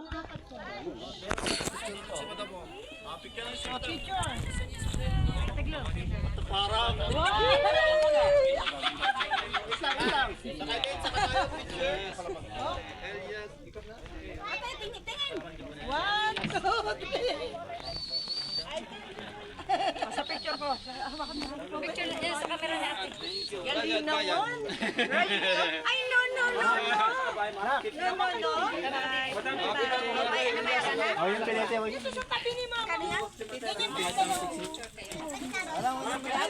One, two, three. Sa picture ko. Picture na yan sa camera ni ate. Galing naman. Ay, no. No. Oh, yung pinete mo. Dito sa tabi ni mama. Ganyan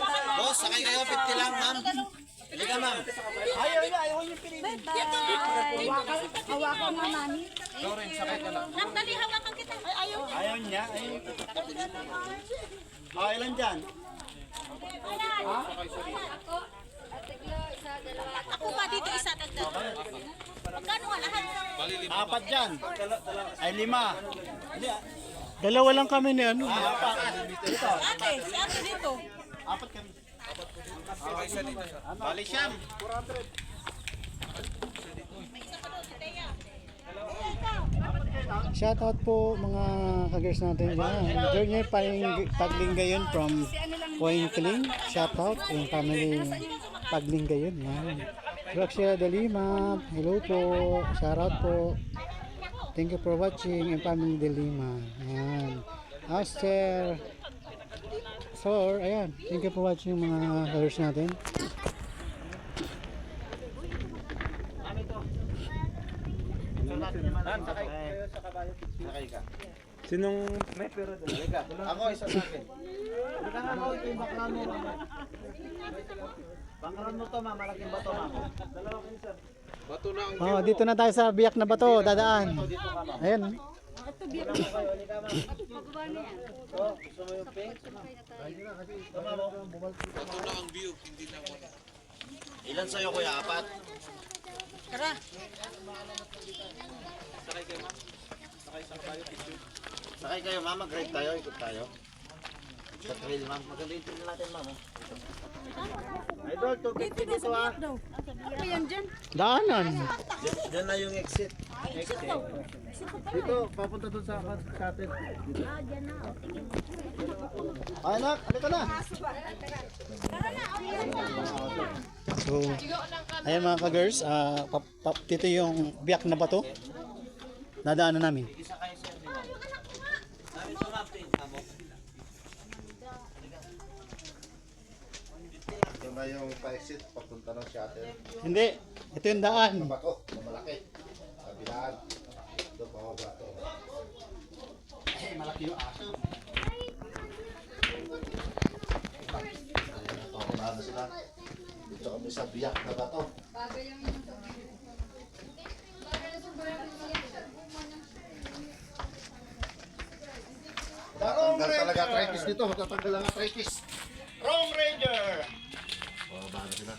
ba? Boss, sakay kayo, 50 lang, ma'am. Halika, ma'am. Ayaw yung pinete. Hawakan mo, mami. Dali, hawakan kita. Ayaw niya. Ayaw niya. Oh, ilan dyan? Ako ba dito isa dagdag? Magkano nga lahat? Apat dyan. Ay, 5. Dalawa lang kami ni ano. Apat. Dito. Ate, si ate dito. Apat kami. Bali siyam. Shoutout po mga kagers natin dyan. Junior Paglinggayon from Point Kling. Shoutout yung family Paglinggayon. Yan. Roxia Delima. Hello po. Shoutout po. Thank you for watching yung family Delima. Yan. Aster. So, ayan. Thank you for watching mga kagers natin. Sakay ka. Sinong May pera doon. Ako, isa sa akin. Halika nga mo, ito yung bakalan mo. Bakalan mo to, ma. Malaking bato, ma. Dalawa kayo, sir. Oh, dito na tayo sa biyak na bato, dadaan. Ayan. Gusto mo yung pink? Tama mo. Ilan sa'yo, kuya? 4? Tara. Sakay kayo, ma'am. Mag-ride tayo. Ikot tayo. Sa trail, ma'am. Maganda yung trail natin, ma'am. Idol, 250 dito, ah. Ano yan dyan? Daanan. Diyan na yung exit. Dito, papunta doon sa atin. Ay, anak, halika na. So, ayan mga ka-girls, dito yung biyak na bato. Dadaanan namin. Diyan na yung pa-exit. Papunta ng shuttle. Hindi, ito yung daan. Bato, malaki. Kabilaan. Ito, pababa to. Malaki yung aso. Ayan, papuntahan na sila. Dito kami sa biyak na bato. Tatanggal talaga arthritis dito. Tatanggal ang arthritis. Wrong Ranger! Pababa na sila.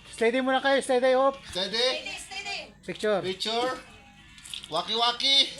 Steady muna kayo, steady up. Steady. Picture. Picture. Waki-waki.